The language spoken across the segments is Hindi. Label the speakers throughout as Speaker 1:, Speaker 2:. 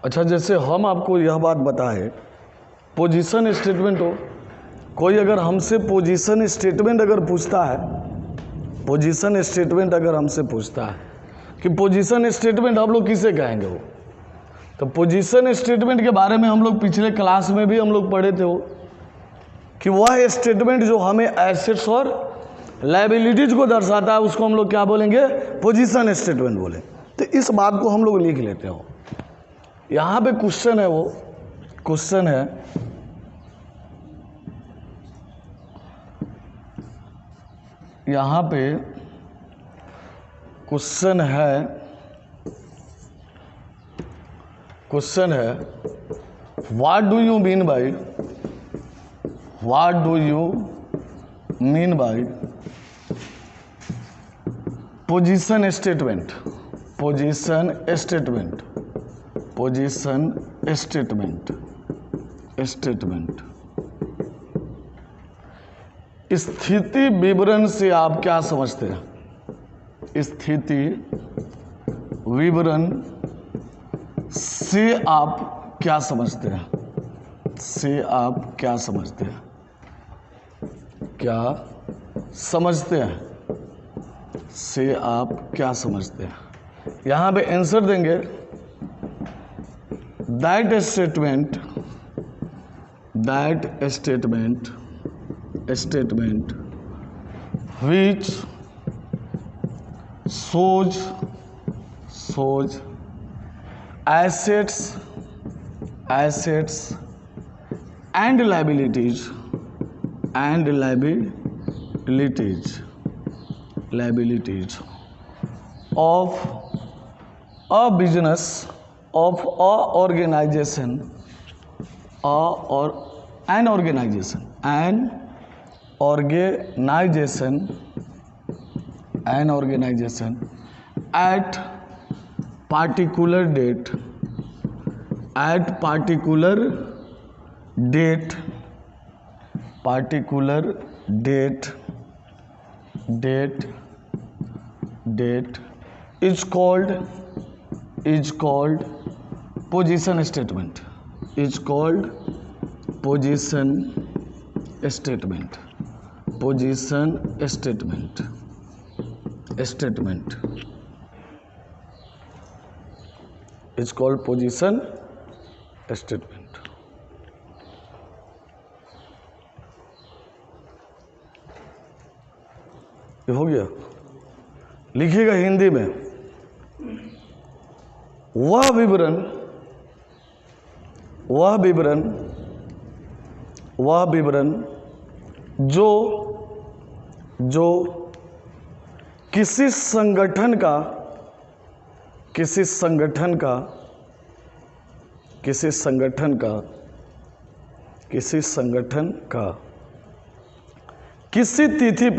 Speaker 1: अच्छा, जैसे हम आपको यह बात बताए, पोजीशन स्टेटमेंट हो, कोई अगर हमसे पोजीशन स्टेटमेंट अगर पूछता है, पोजीशन स्टेटमेंट अगर हमसे पूछता है कि पोजीशन स्टेटमेंट हम लोग किसे कहेंगे, वो तो पोजीशन स्टेटमेंट के बारे में हम लोग पिछले क्लास में भी हम लोग पढ़े थे वो, कि वह स्टेटमेंट जो हमें एसेट्स और लायबिलिटीज को दर्शाता है उसको हम लोग क्या बोलेंगे, पोजीशन स्टेटमेंट बोले। तो इस बात को हम लोग लिख लेते हो। यहाँ पे क्वेश्चन है, वो क्वेश्चन है यहाँ पे क्वेश्चन है what do you mean by position statement स्थिति विवरण से आप क्या समझते हैं? स्थिति विवरण से आप क्या समझते हैं? क्या समझते हैं? यहां पे आंसर देंगे that statement which shows assets and liabilities of a business, of an organization at particular date is called position statement. It's called position statement. ये हो गया। लिखिएगा हिंदी में, वह विवरण जो किसी संगठन का किसी तिथि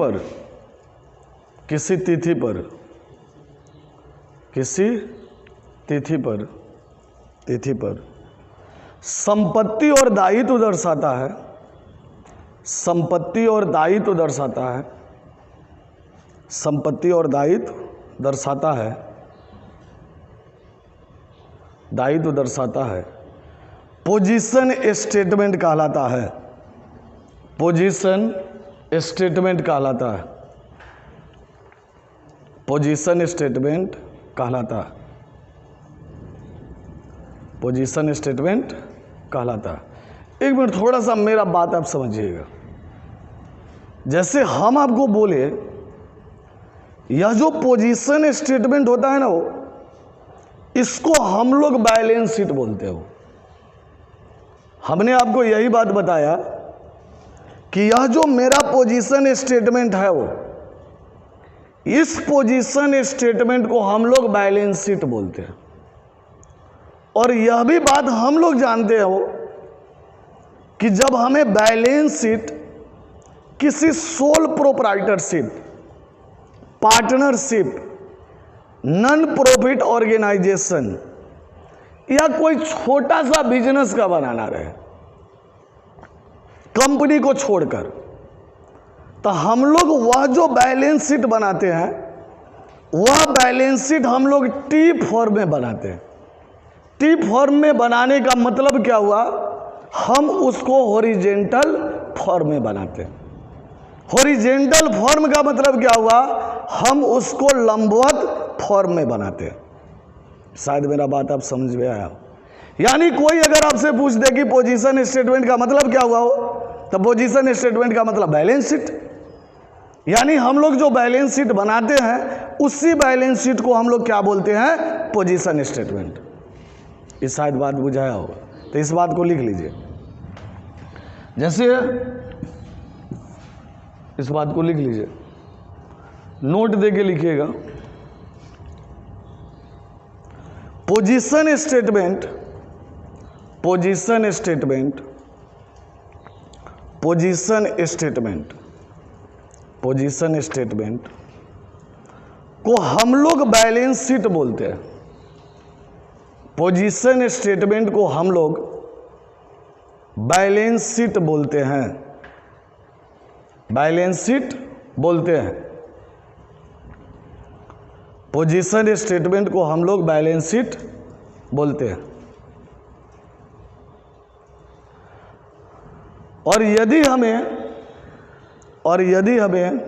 Speaker 1: पर संपत्ति और दायित्व दर्शाता है, संपत्ति और दायित्व दर्शाता है, पोजीशन स्टेटमेंट कहलाता है। पोजीशन स्टेटमेंट कहलाता है। एक मिनट, थोड़ा सा मेरा बात आप समझिएगा। जैसे हम आपको बोले, यह जो पोजीशन स्टेटमेंट होता है ना, वो इसको हम लोग बैलेंस शीट बोलते हो। हमने आपको यही बात बताया कि यह जो मेरा पोजीशन स्टेटमेंट है, वो इस पोजीशन स्टेटमेंट को हम लोग बैलेंस शीट बोलते हैं। और यह भी बात हम लोग जानते हो कि जब हमें बैलेंस शीट किसी sole proprietorship, partnership, non profit organisation या कोई छोटा सा बिजनेस का बनाना रहे, कंपनी को छोड़कर, तो हम लोग वह जो बैलेंस शीट बनाते हैं वह बैलेंस शीट हम लोग टी फॉर्म में बनाते हैं। टी फॉर्म में बनाने का मतलब क्या हुआ, हम उसको हॉरिजेंटल फॉर्म में बनाते हैं। हॉरिजेंटल फॉर्म का मतलब क्या हुआ, हम उसको लंबवत फॉर्म में बनाते हैं। शायद मेरा बात आप समझ में आया। यानी कोई अगर आपसे पूछ दे कि पोजीशन स्टेटमेंट का मतलब क्या हुआ हो, तो पोजीशन स्टेटमेंट का मतलब बैलेंस शीट। यानी हम लोग जो बैलेंस शीट बनाते हैं उसी बैलेंस शीट को हम लोग क्या बोलते हैं, पोजीशन स्टेटमेंट। ये शायद बात बुझाया होगा, तो इस बात को लिख लीजिए। जैसे इस बात को लिख लीजिए, नोट देके लिखिएगा। Position statement, position statement, position statement, position statement को हम लोग बैलेंस शीट बोलते हैं। पोजीशन स्टेटमेंट को हम लोग बैलेंस शीट बोलते हैं, बैलेंस शीट बोलते हैं। पोजीशन स्टेटमेंट को हम लोग बैलेंस शीट बोलते हैं। और यदि हमें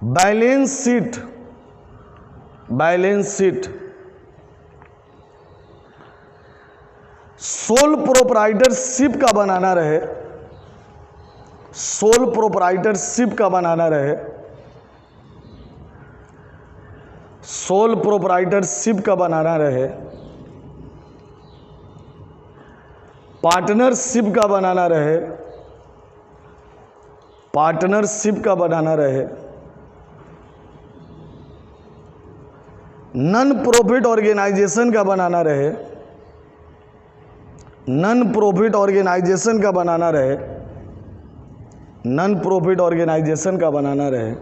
Speaker 1: बैलेंस शीट सोल प्रोप्राइटरशिप का बनाना रहे, सोल प्रोप्राइटरशिप का बनाना रहे, सोल प्रोप्राइटरशिप का बनाना रहे, पार्टनरशिप का बनाना रहे, पार्टनरशिप का बनाना रहे, नॉन प्रॉफिट ऑर्गेनाइजेशन का बनाना रहे, नॉन प्रॉफिट ऑर्गेनाइजेशन का बनाना रहे, नॉन प्रॉफिट ऑर्गेनाइजेशन का बनाना रहे,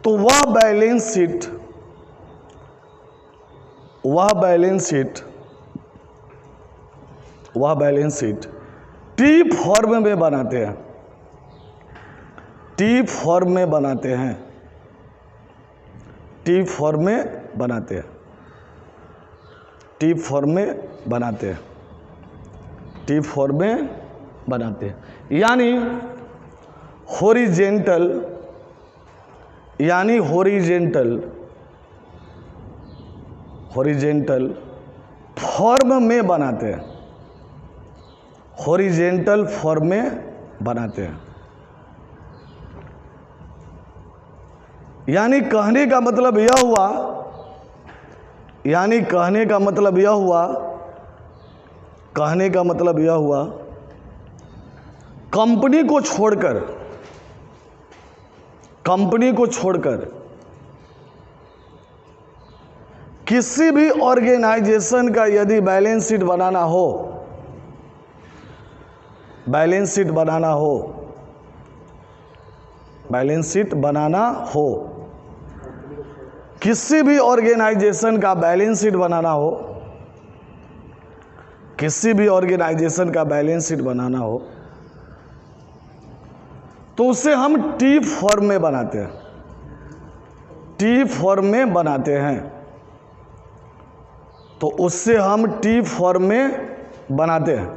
Speaker 1: तो वह बैलेंस शीट टी फॉर्म में बनाते हैं, टी फॉर्म में बनाते हैं, टी फॉर्म में बनाते हैं, टी फॉर्म में बनाते हैं, टी फॉर्म में बनाते हैं। यानी हॉरिजेंटल, यानी हॉरिजेंटल फॉर्म में बनाते हैं, हॉरिजेंटल फॉर्म में बनाते हैं। यानी कहने का मतलब यह हुआ, यानी कहने का मतलब यह हुआ, कहने का मतलब यह हुआ, कंपनी को छोड़कर, कंपनी को छोड़कर किसी भी ऑर्गेनाइजेशन का यदि बैलेंस शीट बनाना हो, बैलेंस शीट बनाना हो, बैलेंस शीट बनाना हो, किसी भी ऑर्गेनाइजेशन का बैलेंस शीट बनाना हो, किसी भी ऑर्गेनाइजेशन का बैलेंस शीट बनाना हो, तो उसे हम टी फॉर्म में बनाते हैं, टी फॉर्म में बनाते हैं। तो उससे हम टी फॉर्म में बनाते हैं,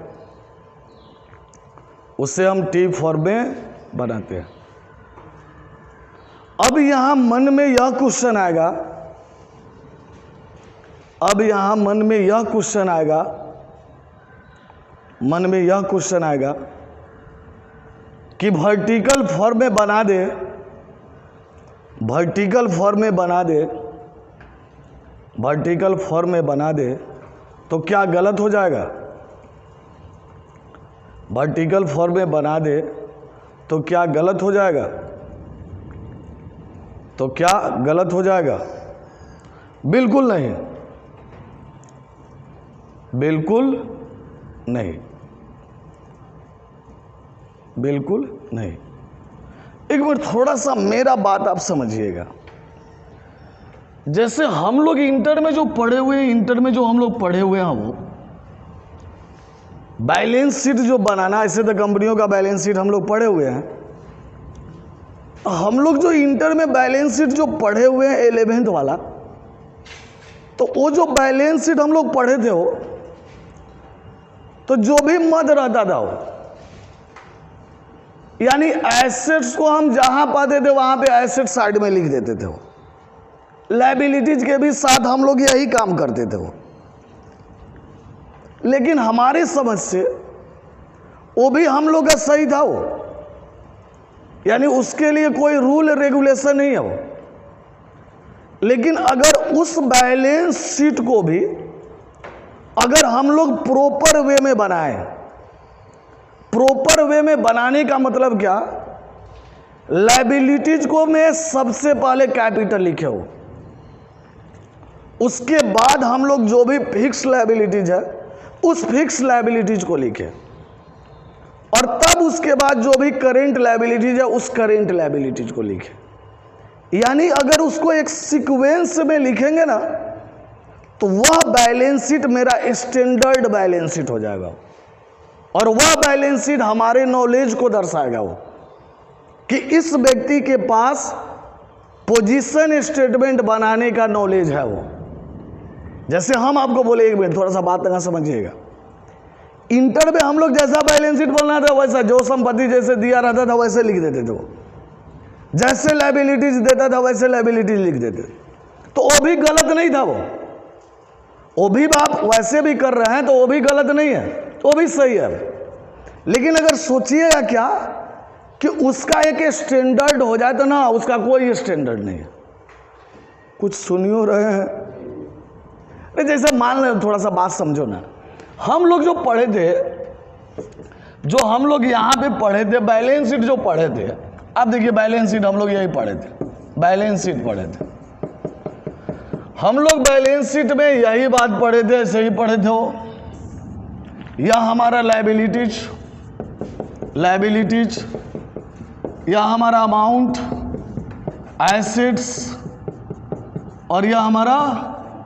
Speaker 1: उससे हम टी फॉर्म में बनाते हैं। अब यहां मन में यह क्वेश्चन आएगा, अब यहां मन में यह क्वेश्चन आएगा, मन में यह क्वेश्चन आएगा कि वर्टिकल फॉर्म में बना दे, वर्टिकल फॉर्म में बना दे, वर्टिकल फॉर्म में बना दे तो क्या गलत हो जाएगा? वर्टिकल फॉर्म में बना दे तो क्या गलत हो जाएगा? तो क्या गलत हो जाएगा? बिल्कुल नहीं, बिल्कुल नहीं, बिल्कुल नहीं। एक बार थोड़ा सा मेरा बात आप समझिएगा। जैसे हम लोग इंटर में जो पढ़े हुए हैं, इंटर में जो हम लोग पढ़े हुए हैं, वो बैलेंस शीट जो बनाना, ऐसे तो कंपनियों का बैलेंस शीट हम लोग पढ़े हुए हैं, हम लोग जो इंटर में बैलेंस शीट जो पढ़े हुए हैं 11th वाला, तो वो जो बैलेंस शीट हम लोग पढ़े थे वो, तो जो भी मद रहता था वो, यानी एसेट्स को हम जहां पाते थे वहां पे एसेट साइड में लिख देते थे वो, लायबिलिटीज के भी साथ हम लोग यही काम करते थे वो। लेकिन हमारी समझ से वो भी हम लोग का सही था वो, यानी उसके लिए कोई रूल रेगुलेशन नहीं है वो। लेकिन अगर उस बैलेंस शीट को भी अगर हम लोग प्रॉपर वे में बनाएं, प्रॉपर वे में बनाने का मतलब क्या, लायबिलिटीज को में सबसे पहले कैपिटल लिखे हो, उसके बाद हम लोग जो भी फिक्स लायबिलिटीज है उस फिक्स लायबिलिटीज को लिखे, और तब उसके बाद जो भी करेंट लायबिलिटीज है उस करेंट लायबिलिटीज को लिखे। यानी अगर उसको एक सीक्वेंस में लिखेंगे ना तो वह बैलेंस शीट मेरा स्टैंडर्ड बैलेंस शीट हो जाएगा, और वह बैलेंस शीट हमारे नॉलेज को दर्शाएगा वो कि इस व्यक्ति के पास पोजीशन स्टेटमेंट बनाने का नॉलेज है वो। जैसे हम आपको बोले, एक मिनट थोड़ा सा बात ना समझिएगा, इंटर में हम लोग जैसा बैलेंस शीट बोलना था वैसा, जो संपत्ति जैसे दिया रहता था वैसे लिख देते थे वो, जैसे लायबिलिटीज देता था वैसे लायबिलिटीज लिख देते, तो वो भी गलत नहीं था वो भी आप वैसे भी कर रहे हैं तो वो भी गलत नहीं है, तो वो भी सही है। लेकिन अगर सोचिएगा क्या कि उसका एक स्टैंडर्ड हो जाए, तो ना उसका कोई स्टैंडर्ड नहीं है। कुछ सुनियो रहे हैं, जैसे मान लो, थोड़ा सा बात समझो ना, हम लोग जो पढ़े थे, जो हम लोग यहाँ पे पढ़े थे बैलेंस शीट जो पढ़े थे, अब देखिए बैलेंस शीट हम लोग यही पढ़े थे, बैलेंस शीट पढ़े थे हम लोग, बैलेंस शीट में यही बात पढ़े थे, ऐसे ही पढ़े थे वो। यह हमारा लायबिलिटीज, यह हमारा अमाउंट, एसेट्स, और यह हमारा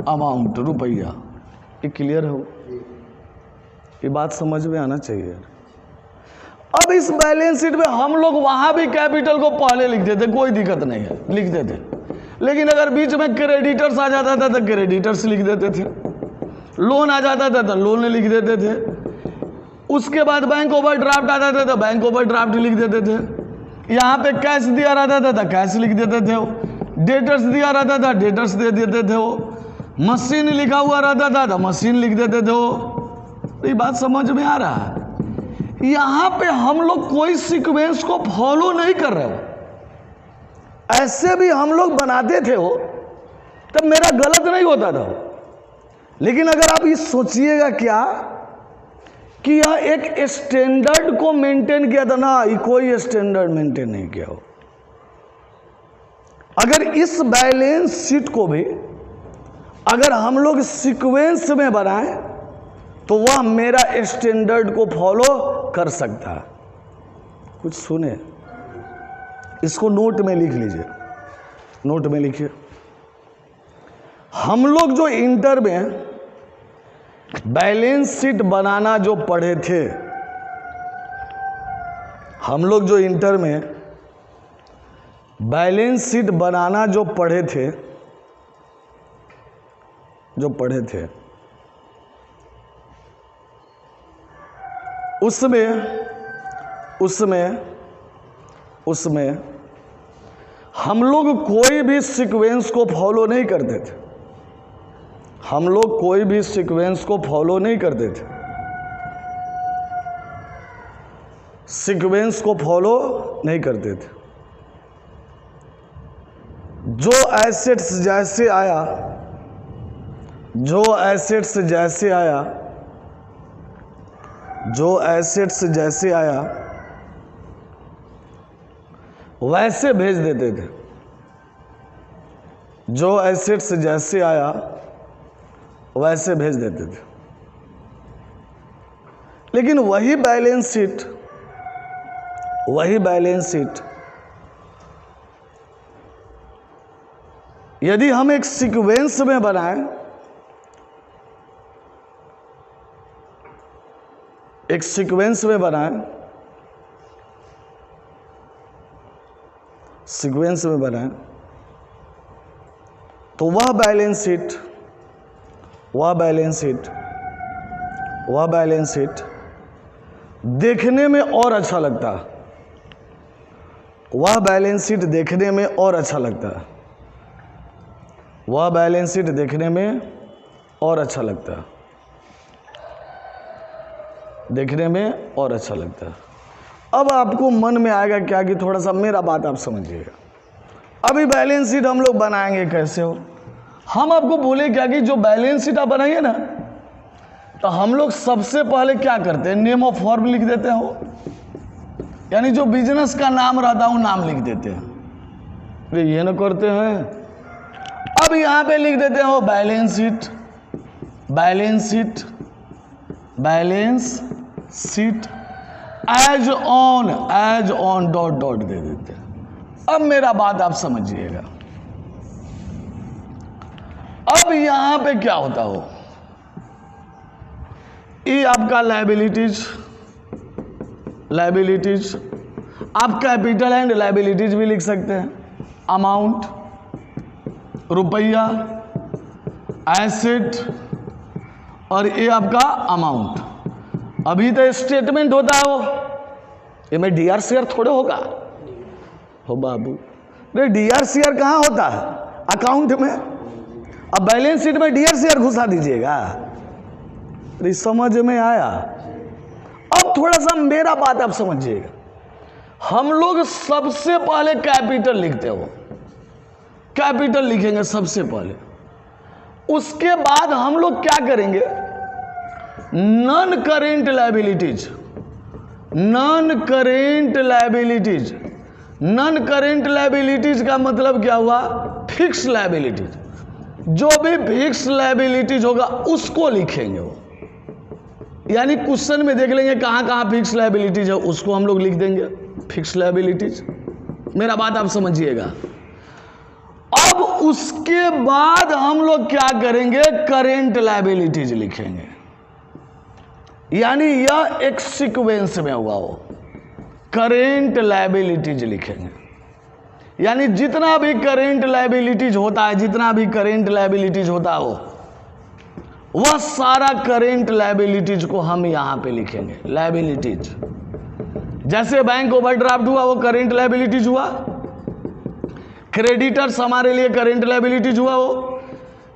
Speaker 1: अमाउंट रुपया। ये क्लियर हो? ये बात समझ में आना चाहिए। अब इस बैलेंस शीट में हम लोग वहां भी कैपिटल को पहले लिख देते, कोई दिक्कत नहीं है, लिख देते। लेकिन अगर बीच में क्रेडिटर्स आ जाता था तो क्रेडिटर्स लिख देते थे, लोन आ जाता था तो लोन लिख देते थे, उसके बाद बैंक ओवरड्राफ्ट आता था तो बैंक ओवरड्राफ्ट लिख देते थे, यहाँ पे कैश दिया रहता था तो कैश लिख देते थे, डेटर्स दिया रहता था डेटर्स दे देते थे, वो मशीन लिखा हुआ रहता था तो मशीन लिख देते थे वो। ये बात समझ में आ रहा है? यहाँ पे हम लोग कोई सीक्वेंस को फॉलो नहीं कर रहे हो, ऐसे भी हम लोग बनाते थे वो, तब मेरा गलत नहीं होता था। लेकिन अगर आप ये सोचिएगा क्या कि यह एक स्टैंडर्ड को मेंटेन किया था ना, ये कोई स्टैंडर्ड मेंटेन नहीं किया हो। अगर इस बैलेंस शीट को भी अगर हम लोग सीक्वेंस में बनाएं तो वह मेरा स्टैंडर्ड को फॉलो कर सकता है। कुछ सुने, इसको नोट में लिख लीजिए, नोट में लिखिए। हम लोग जो इंटर में बैलेंस शीट बनाना जो पढ़े थे, हम लोग जो इंटर में बैलेंस शीट बनाना जो पढ़े थे, उसमें हम लोग कोई भी सीक्वेंस को फॉलो नहीं करते थे, हम लोग कोई भी सीक्वेंस को फॉलो नहीं करते थे, सीक्वेंस को फॉलो नहीं करते थे। जो एसेट्स जैसे आया, जो एसेट्स जैसे आया, जो एसेट्स जैसे आया वैसे भेज देते थे, जो एसेट्स जैसे आया वैसे भेज देते थे। लेकिन वही बैलेंस शीट यदि हम एक सीक्वेंस में बनाएं, एक सीक्वेंस में बनाएं, सीक्वेंस में बनाए तो वह बैलेंस शीट देखने में और अच्छा लगता है। वह बैलेंस शीट देखने में और अच्छा लगता है। वह बैलेंस शीट देखने में और अच्छा लगता है। देखने में और अच्छा लगता है। अब आपको मन में आएगा क्या कि थोड़ा सा मेरा बात आप समझिएगा। अभी बैलेंस शीट हम लोग बनाएंगे कैसे हो? हम आपको बोले क्या कि जो बैलेंस शीट आप बनाइए ना, तो हम लोग सबसे पहले क्या करते हैं, नेम ऑफ फर्म लिख देते हो, यानी जो बिजनेस का नाम रहता है वो नाम लिख देते हैं। अरे ये ना करते हैं। अब यहां पे लिख देते हो balance sheet as on dot dot दे देते हैं। अब मेरा बात आप समझिएगा। अब यहां पे क्या होता हो, ये आपका लायबिलिटीज, आप कैपिटल एंड लायबिलिटीज भी लिख सकते हैं। अमाउंट, रुपया, एसेट, और ये आपका अमाउंट। अभी तो स्टेटमेंट होता है वो, ये में DRCR थोड़े होगा हो बाबू। अरे DRCR कहाँ होता है अकाउंट में? अब बैलेंस शीट में DRCR घुसा दीजिएगा। अरे समझ में आया? अब थोड़ा सा मेरा बात आप समझिएगा। हम लोग सबसे पहले कैपिटल लिखते हो, कैपिटल लिखेंगे सबसे पहले। उसके बाद हम लोग क्या करेंगे, नॉन करेंट लायबिलिटीज का मतलब क्या हुआ, फिक्स लायबिलिटीज। जो भी फिक्स लायबिलिटीज होगा उसको लिखेंगे वो, यानी क्वेश्चन में देख लेंगे कहां कहां फिक्स लायबिलिटीज है, उसको हम लोग लिख देंगे फिक्स लायबिलिटीज। मेरा बात आप समझिएगा। अब उसके बाद हम लोग क्या करेंगे, करेंट लायबिलिटीज लिखेंगे, यानी यह एक सीक्वेंस में होगा वो। करेंट लायबिलिटीज लिखेंगे, यानी जितना भी करेंट लायबिलिटीज होता है, वह सारा करेंट लायबिलिटीज को हम यहां पे लिखेंगे। लायबिलिटीज जैसे बैंक ओवरड्राफ्ट हुआ वो करेंट लायबिलिटीज हुआ, क्रेडिटर्स हमारे लिए करेंट लायबिलिटीज हुआ, वो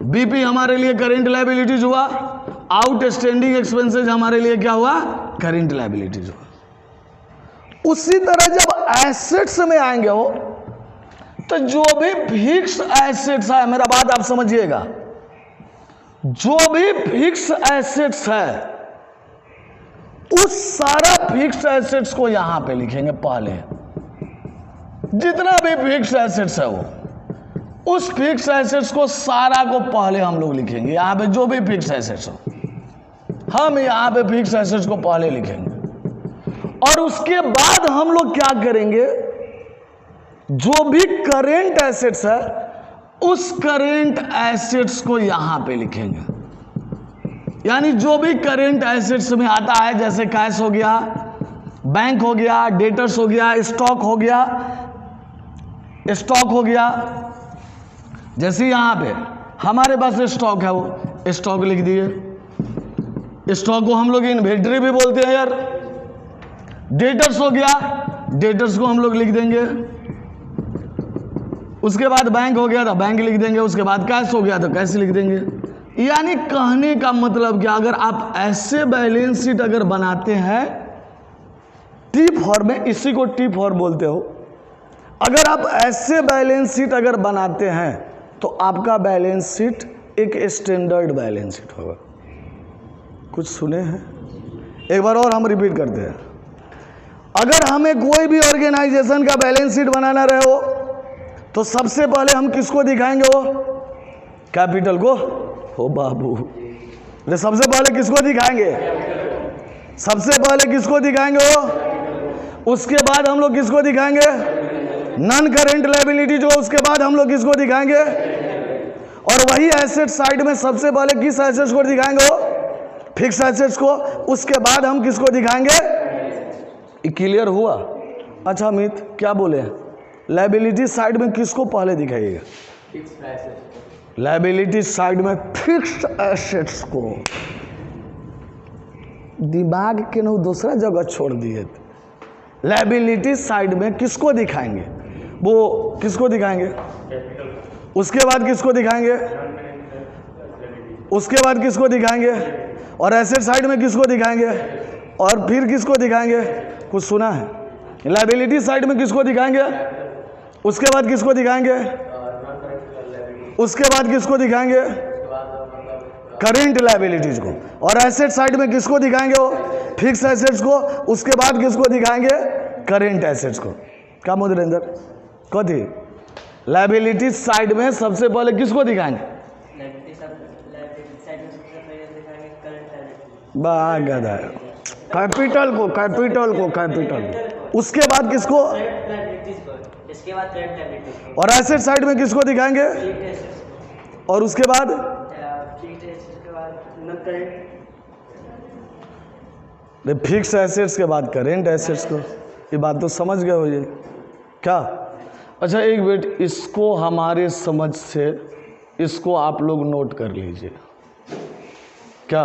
Speaker 1: बीपी हमारे लिए करेंट लायबिलिटीज हुआ, आउटस्टैंडिंग एक्सपेंसेस हमारे लिए क्या हुआ, करेंट लायबिलिटीज हुआ। उसी तरह जब एसेट्स में आएंगे हो तो जो भी फिक्स एसेट्स है, मेरा बात आप समझिएगा, जो भी फिक्स एसेट्स है उस सारा फिक्स एसेट्स को यहां पे लिखेंगे पहले। जितना भी फिक्स एसेट्स है वो, उस फिक्स एसेट्स को सारा को पहले हम लोग लिखेंगे। यहां पे जो भी फिक्स एसेट्स हो हम यहां पे फिक्स एसेट्स को पहले लिखेंगे, और उसके बाद हम लोग क्या करेंगे, जो भी करेंट एसेट्स है उस करेंट एसेट्स को यहां पे लिखेंगे। यानी जो भी करेंट एसेट्स में आता है, जैसे कैश हो गया, बैंक हो गया, डेटर्स हो गया, स्टॉक हो गया। जैसे यहां पे हमारे पास स्टॉक है, वो स्टॉक लिख दिए। स्टॉक को हम लोग इन्वेंटरी भी बोलते हैं यार। डेटर्स हो गया, डेटर्स को हम लोग लिख देंगे। उसके बाद बैंक हो गया तो बैंक लिख देंगे, उसके बाद कैश हो गया तो कैश लिख देंगे। यानी कहने का मतलब क्या, अगर आप ऐसे बैलेंस शीट अगर बनाते हैं टी फॉर्म में, इसी को टी फॉर्म बोलते हो, अगर आप ऐसे बैलेंस शीट अगर बनाते हैं तो आपका बैलेंस शीट एक स्टैंडर्ड बैलेंस शीट होगा। कुछ सुने हैं? एक बार और हम रिपीट करते हैं। अगर हमें कोई भी ऑर्गेनाइजेशन का बैलेंस शीट बनाना रहे हो तो सबसे पहले हम किसको दिखाएंगे, वो कैपिटल को। हो बाबू, सबसे पहले किसको दिखाएंगे, सबसे पहले किसको दिखाएंगे वो। उसके बाद हम लोग किसको दिखाएंगे, नॉन करेंट लायबिलिटी जो, उसके बाद हम लोग किसको दिखाएंगे, और वही एसेट साइड में सबसे पहले किस एसेट्स को दिखाएंगे, वो फिक्स एसेट्स को। उसके बाद हम किसको दिखाएंगे। क्लियर हुआ? अच्छा अमित क्या बोले, लायबिलिटी साइड में किसको पहले दिखाइएगा? लायबिलिटी साइड में फिक्स्ड एसेट्स को। दिमाग के न दूसरा जगह छोड़ दिए। लायबिलिटी साइड में किसको दिखाएंगे? वो किसको दिखाएंगे? उसके बाद किसको दिखाएंगे? उसके बाद किसको दिखाएंगे? और एसेट साइड में किसको दिखाएंगे? और फिर किसको दिखाएंगे? कुछ सुना है? लायबिलिटी साइड में किसको दिखाएंगे? उसके बाद किसको दिखाएंगे? उसके बाद किसको दिखाएंगे? करेंट लायबिलिटीज को। और एसेट साइड में किसको दिखाएंगे? वो फिक्स एसेट्स को। उसके बाद किसको दिखाएंगे? करेंट एसेट्स को। क्या मुद्रेंद्र कथी? लायबिलिटी साइड में सबसे पहले किसको दिखाएंगे? गधा कैपिटल को, कैपिटल को, कैपिटल। उसके बाद किसको?
Speaker 2: इसके बाद
Speaker 1: और एसेट साइड में किसको दिखाएंगे? और उसके बाद फिक्स एसेट्स के बाद करेंट एसेट्स को। ये बात तो समझ गए हो ये क्या? अच्छा एक मिनट, इसको हमारे समझ से इसको आप लोग नोट कर लीजिए। क्या